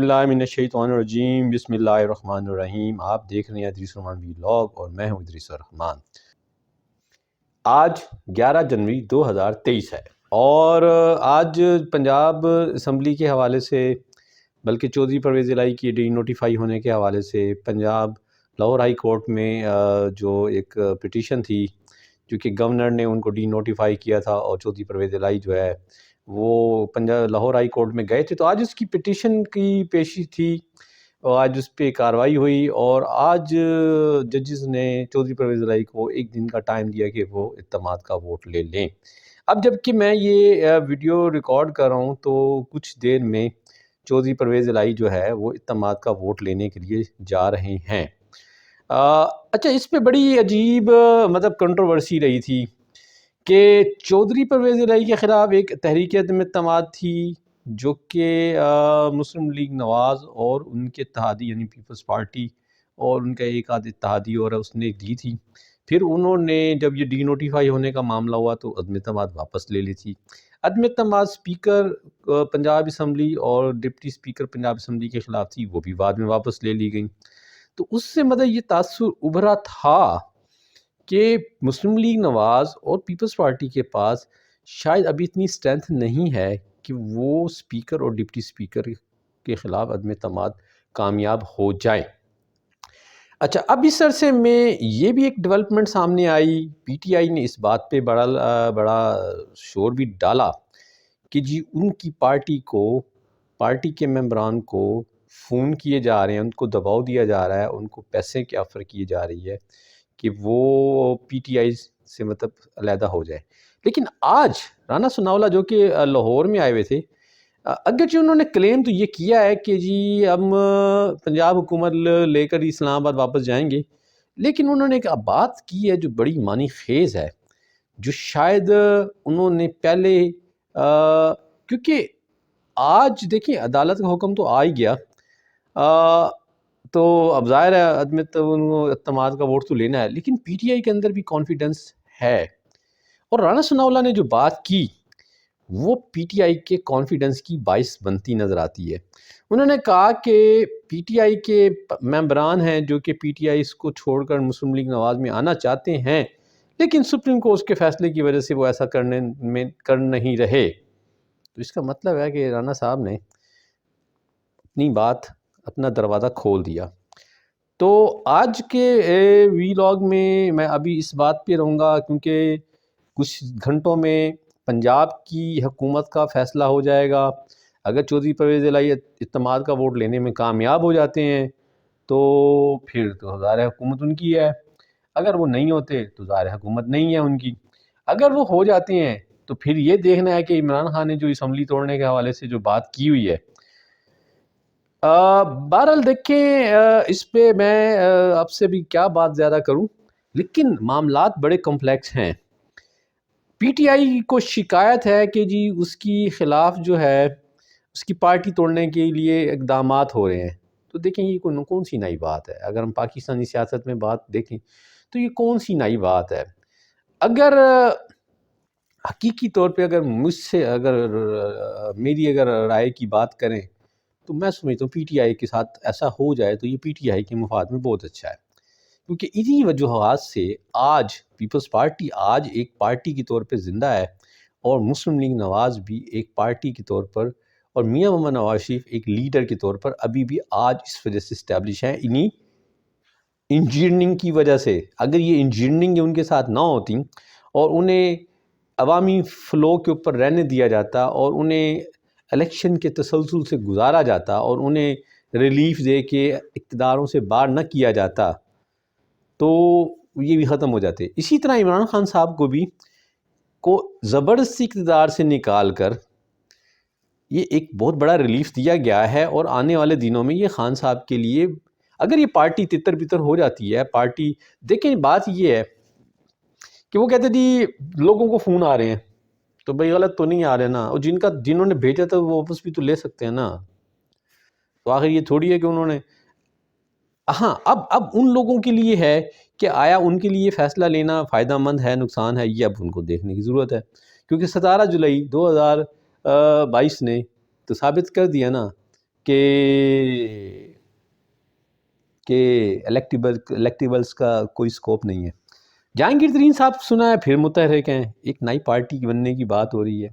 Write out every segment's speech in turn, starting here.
باللہ من الشیطان الرجیم، بسم اللہ الرحمن الرحیم۔ آپ دیکھ رہے ہیں ادریس الرحمان ولاگ اور میں ہوں ادریس الرحمان۔ آج 11 جنوری 2023 ہے اور آج پنجاب اسمبلی کے حوالے سے، بلکہ چودھری پرویز الہی کی ڈی نوٹیفائی ہونے کے حوالے سے پنجاب لاہور ہائی کورٹ میں جو ایک پٹیشن تھی جو کہ گورنر نے ان کو ڈی نوٹیفائی کیا تھا، اور چودھری پرویز الہی جو ہے وہ پنجاب لاہور ہائی کورٹ میں گئے تھے، تو آج اس کی پٹیشن کی پیشی تھی اور آج اس پہ کارروائی ہوئی، اور آج ججز نے چودھری پرویز الہی کو ایک دن کا ٹائم دیا کہ وہ اعتماد کا ووٹ لے لیں۔ اب جب کہ میں یہ ویڈیو ریکارڈ کر رہا ہوں تو کچھ دیر میں چودھری پرویز الہی جو ہے وہ اعتماد کا ووٹ لینے کے لیے جا رہے ہیں۔ اچھا، اس پہ بڑی عجیب کنٹروورسی رہی تھی کہ چودھری پرویز الہی کے خلاف ایک تحریک عدم اعتماد تھی جو کہ مسلم لیگ نواز اور ان کے اتحادی یعنی پیپلز پارٹی اور ان کا ایک آدھ اتحادی اور اس نے دی تھی۔ پھر انہوں نے جب یہ ڈی نوٹیفائی ہونے کا معاملہ ہوا تو عدم اعتماد واپس لے لی تھی۔ عدم اعتماد اسپیکر پنجاب اسمبلی اور ڈپٹی اسپیکر پنجاب اسمبلی کے خلاف تھی، وہ بھی بعد میں واپس لے لی گئیں۔ تو اس سے یہ تاثر ابھرا تھا کہ مسلم لیگ نواز اور پیپلز پارٹی کے پاس شاید ابھی اتنی اسٹرینتھ نہیں ہے کہ وہ اسپیکر اور ڈپٹی اسپیکر کے خلاف عدم اعتماد کامیاب ہو جائیں۔ اچھا، اب اس عرصے میں یہ بھی ایک ڈیولپمنٹ سامنے آئی، پی ٹی آئی نے اس بات پہ بڑا شور بھی ڈالا کہ جی ان کی پارٹی کے ممبران کو فون کیے جا رہے ہیں، ان کو دباؤ دیا جا رہا ہے، ان کو پیسے کی آفر کی جا رہی ہے کہ وہ پی ٹی آئی سے علیحدہ ہو جائے۔ لیکن آج رانا ثناءاللہ جو کہ لاہور میں آئے ہوئے تھے، اگرچہ انہوں نے کلیم تو یہ کیا ہے کہ جی ہم پنجاب حکومت لے کر اسلام آباد واپس جائیں گے، لیکن انہوں نے ایک بات کی ہے جو بڑی معنی خیز ہے، جو شاید انہوں نے پہلے کیونکہ آج دیکھیں عدالت کا حکم تو آ ہی گیا، تو اب ظاہر ہے عدم اعتماد کا ووٹ تو لینا ہے، لیکن پی ٹی آئی کے اندر بھی کانفیڈنس ہے، اور رانا ثناءاللہ نے جو بات کی وہ پی ٹی آئی کے کانفیڈنس کی باعث بنتی نظر آتی ہے۔ انہوں نے کہا کہ پی ٹی آئی کے ممبران ہیں جو کہ پی ٹی آئی کو چھوڑ کر مسلم لیگ نواز میں آنا چاہتے ہیں، لیکن سپریم کورٹ کے فیصلے کی وجہ سے وہ ایسا کر نہیں رہے۔ تو اس کا مطلب ہے کہ رانا صاحب نے اپنا دروازہ کھول دیا۔ تو آج کے ویلاگ میں ابھی اس بات پہ رہوں گا کیونکہ کچھ گھنٹوں میں پنجاب کی حکومت کا فیصلہ ہو جائے گا۔ اگر چودھری پرویز الہی اعتماد کا ووٹ لینے میں کامیاب ہو جاتے ہیں تو پھر تو ظاہر حکومت ان کی ہے، اگر وہ نہیں ہوتے تو ظاہر حکومت نہیں ہے ان کی۔ اگر وہ ہو جاتے ہیں تو پھر یہ دیکھنا ہے کہ عمران خان نے جو اسمبلی توڑنے کے حوالے سے جو بات کی ہوئی ہے، بہرحال دیکھیں اس پہ میں اب سے بھی کیا بات زیادہ کروں، لیکن معاملات بڑے کمپلیکس ہیں۔ پی ٹی آئی کو شکایت ہے کہ جی اس کی خلاف جو ہے اس کی پارٹی توڑنے کے لیے اقدامات ہو رہے ہیں۔ تو دیکھیں یہ کون سی نئی بات ہے؟ اگر ہم پاکستانی سیاست میں بات دیکھیں تو یہ کون سی نئی بات ہے؟ اگر حقیقی طور پہ میری رائے کی بات کریں تو میں سمجھتا ہوں پی ٹی آئی کے ساتھ ایسا ہو جائے تو یہ پی ٹی آئی کے مفاد میں بہت اچھا ہے، کیونکہ انہی وجوہات سے آج پیپلز پارٹی آج ایک پارٹی کے طور پہ زندہ ہے، اور مسلم لیگ نواز بھی ایک پارٹی کے طور پر، اور میاں محمد نواز شریف ایک لیڈر کے طور پر ابھی بھی آج اس وجہ سے اسٹیبلش ہیں، انہی انجینئرنگ کی وجہ سے۔ اگر یہ انجینئرنگ ان کے ساتھ نہ ہوتی اور انہیں عوامی فلو کے اوپر رہنے دیا جاتا اور انہیں الیکشن کے تسلسل سے گزارا جاتا اور انہیں ریلیف دے کے اقتداروں سے باہر نہ کیا جاتا تو یہ بھی ختم ہو جاتے۔ اسی طرح عمران خان صاحب کو زبردستی اقتدار سے نکال کر یہ ایک بہت بڑا ریلیف دیا گیا ہے، اور آنے والے دنوں میں یہ خان صاحب کے لیے اگر یہ پارٹی تتر بتر ہو جاتی ہے، پارٹی دیکھیں بات یہ ہے کہ وہ کہتے جی لوگوں کو فون آ رہے ہیں تو بھئی غلط تو نہیں آ رہے نا، اور جنہوں نے بھیجا تھا وہ واپس بھی تو لے سکتے ہیں نا، تو آخر یہ تھوڑی ہے کہ انہوں نے اب ان لوگوں کے لیے ہے کہ آیا ان کے لیے فیصلہ لینا فائدہ مند ہے، نقصان ہے، یہ اب ان کو دیکھنے کی ضرورت ہے، کیونکہ 17 جولائی 2022 نے تو ثابت کر دیا نا کہ الیکٹیبلز کا کوئی سکوپ نہیں ہے۔ جہانگیر ترین صاحب سنا ہے پھر متحرک ہیں، ایک نئی پارٹی بننے کی بات ہو رہی ہے۔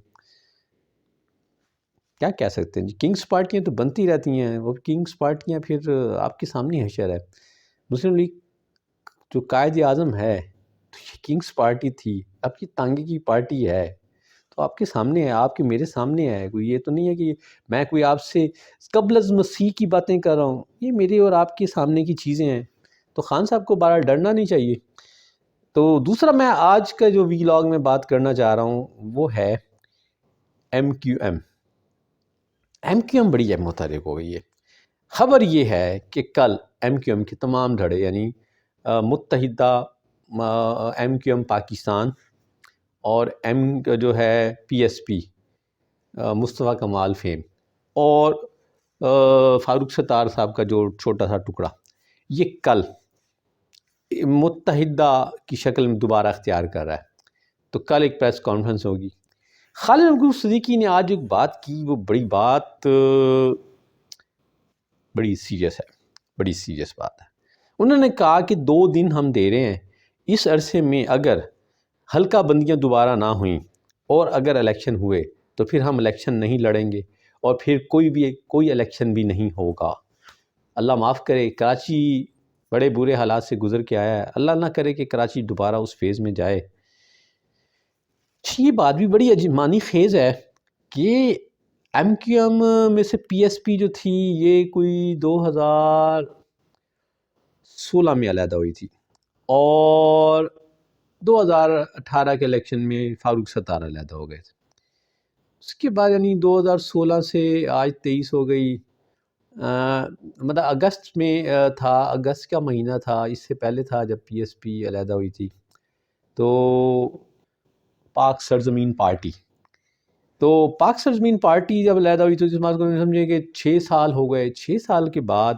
کیا کہہ سکتے ہیں جی، کنگز پارٹیاں تو بنتی رہتی ہیں، اور کنگز پارٹیاں پھر آپ کے سامنے حشر ہے۔ مسلم لیگ جو قائد اعظم ہے تو یہ کنگز پارٹی تھی، اب یہ تانگے کی پارٹی ہے، تو آپ کے سامنے ہے، آپ کے میرے سامنے ہے، کوئی یہ تو نہیں ہے کہ میں کوئی آپ سے قبل از مسیح کی باتیں کر رہا ہوں، یہ میرے اور آپ کے سامنے کی چیزیں ہیں، تو خان صاحب کو بہرحال ڈرنا نہیں چاہیے۔ تو دوسرا میں آج کا جو ویلاگ میں بات کرنا چاہ رہا ہوں وہ ہے M Q M. M Q M بڑی متحرک ہو گئی ہے۔ خبر یہ ہے کہ کل ایم کیو ایم کے تمام دھڑے، یعنی متحدہ ایم کیو ایم پاکستان اور ایم جو ہے پی ایس پی مصطفیٰ کمال فیم اور فاروق ستار صاحب کا جو چھوٹا سا ٹکڑا، یہ کل متحدہ کی شکل میں دوبارہ اختیار کر رہا ہے۔ تو کل ایک پریس کانفرنس ہوگی۔ خالد محمود صدیقی نے آج ایک بات کی، وہ بڑی سیریس ہے، بڑی سیریس بات ہے۔ انہوں نے کہا کہ 2 دن ہم دے رہے ہیں، اس عرصے میں اگر حلقہ بندیاں دوبارہ نہ ہوئیں اور اگر الیکشن ہوئے تو پھر ہم الیکشن نہیں لڑیں گے، اور پھر کوئی الیکشن بھی نہیں ہوگا۔ اللہ معاف کرے، کراچی بڑے برے حالات سے گزر کے آیا ہے، اللہ نہ کرے کہ کراچی دوبارہ اس فیز میں جائے۔ یہ بات بھی بڑی معنی خیز ہے کہ ایم کیو ایم میں سے پی ایس پی جو تھی یہ کوئی 2016 میں علیحدہ ہوئی تھی، اور 2018 کے الیکشن میں فاروق ستار علیحدہ ہو گئے تھے۔ اس کے بعد یعنی 2016 سے آج 23 ہو گئی، مطلب اگست میں تھا، اگست کا مہینہ تھا، اس سے پہلے تھا جب پی ایس پی علیحدہ ہوئی تھی۔ تو پاک سرزمین پارٹی جب علیحدہ ہوئی تو اس بات کو سمجھے کہ 6 سال ہو گئے، 6 سال کے بعد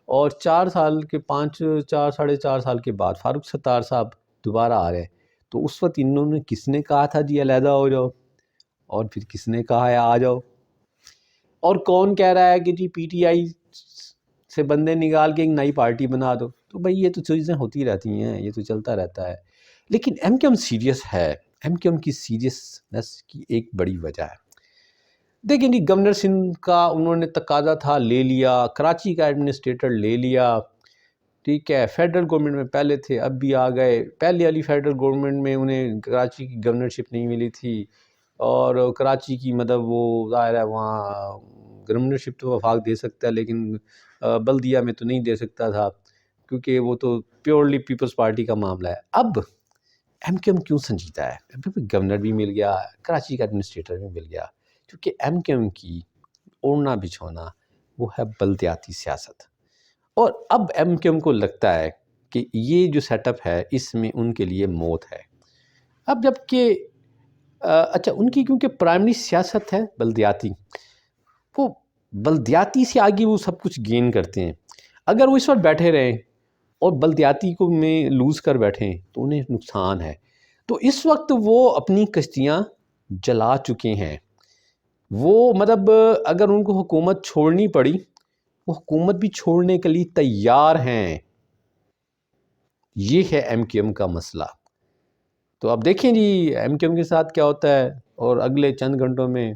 اور 4 سال کے 4.5 سال کے بعد فاروق ستار صاحب دوبارہ آ رہے ہیں۔ تو اس وقت انہوں نے کس نے کہا تھا جی علیحدہ ہو جاؤ، اور پھر کس نے کہا ہے آ جاؤ، اور کون کہہ رہا ہے کہ جی پی ٹی آئی سے بندے نکال کے ایک نئی پارٹی بنا دو۔ تو بھائی یہ تو چیزیں ہوتی رہتی ہیں، یہ تو چلتا رہتا ہے، لیکن ایم کیو ایم سیریس ہے۔ ایم کیو ایم کی سیریسنس کی ایک بڑی وجہ ہے، دیکھیں جی گورنر سندھ کا انہوں نے تقاضا تھا، لے لیا، کراچی کا ایڈمنسٹریٹر لے لیا، ٹھیک ہے، فیڈرل گورنمنٹ میں پہلے تھے اب بھی آ گئے۔ پہلے والی فیڈرل گورنمنٹ میں انہیں کراچی کی گورنرشپ نہیں ملی تھی، اور کراچی کی مطلب وہ ظاہر ہے وہاں گورنرشپ تو وفاق دے سکتا ہے لیکن بلدیہ میں تو نہیں دے سکتا تھا، کیونکہ وہ تو پیورلی پیپلز پارٹی کا معاملہ ہے۔ اب ایم کیو ایم کیوں سنجیدہ ہے؟ گورنر بھی مل گیا، کراچی کا ایڈمنسٹریٹر بھی مل گیا، کیونکہ ایم کیو ایم کی اوڑھنا بچھونا وہ ہے بلدیاتی سیاست، اور اب ایم کیو ایم کو لگتا ہے کہ یہ جو سیٹ اپ ہے اس میں ان کے لیے موت ہے۔ اب جب کہ اچھا ان کی کیونکہ پرائمری سیاست ہے بلدیاتی، وہ بلدیاتی سے آگے وہ سب کچھ گین کرتے ہیں۔ اگر وہ اس وقت بیٹھے رہیں اور بلدیاتی کو میں لوز کر بیٹھیں تو انہیں نقصان ہے۔ تو اس وقت وہ اپنی کشتیاں جلا چکے ہیں، وہ مطلب اگر ان کو حکومت چھوڑنی پڑی وہ حکومت بھی چھوڑنے کے لیے تیار ہیں۔ یہ ہے ایم کیو ایم کا مسئلہ۔ تو اب دیکھیں جی ایم کیو ایم کے ساتھ کیا ہوتا ہے، اور اگلے چند گھنٹوں میں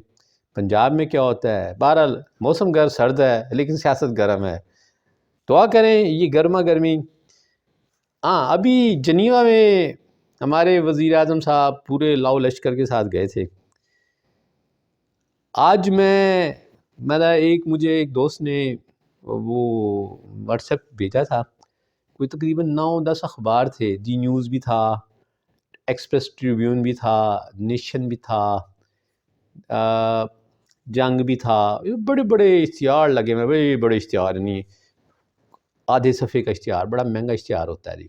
پنجاب میں کیا ہوتا ہے۔ بہرحال موسم سرد ہے لیکن سیاست گرم ہے، دعا کریں یہ گرما گرمی۔ ابھی جنیوا میں ہمارے وزیر اعظم صاحب پورے لاؤ لشکر کے ساتھ گئے تھے۔ آج مجھے ایک دوست نے وہ واٹس ایپ بھیجا تھا، کوئی تقریباً 9-10 اخبار تھے، جی نیوز بھی تھا، ایکسپریس ٹریبیون بھی تھا، نیشن بھی تھا، جنگ بھی تھا، بڑے بڑے اشتہار لگے ہوئے، بڑے بڑے اشتہار، یعنی آدھے صفحے کا اشتہار، بڑا مہنگا اشتہار ہوتا ہے جی۔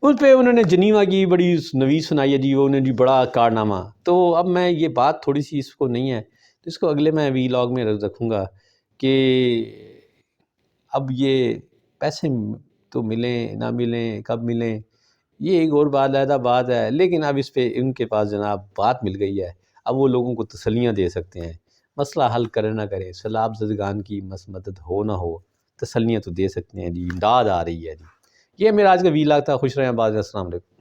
اس پہ انہوں نے جنیوا کی بڑی نویس سنائی ہے جی، وہ انہوں نے بڑا کارنامہ۔ تو اب میں یہ بات تھوڑی سی اس کو نہیں ہے تو اس کو اگلے میں ویلاگ میں رکھوں گا کہ اب یہ پیسے تو ملیں نہ ملیں، کب ملیں، یہ ایک اور بات علیحدہ بات ہے، لیکن اب اس پہ ان کے پاس جناب بات مل گئی ہے، اب وہ لوگوں کو تسلیاں دے سکتے ہیں۔ مسئلہ حل کرے نہ کرے، سیلاب زدگان کی مدد ہو نہ ہو، تسلیاں تو دے سکتے ہیں جی، امداد آ رہی ہے جی۔ یہ میرا آج کا ویلاگ تھا، خوش رہیں آباد رہیں، السلام علیکم۔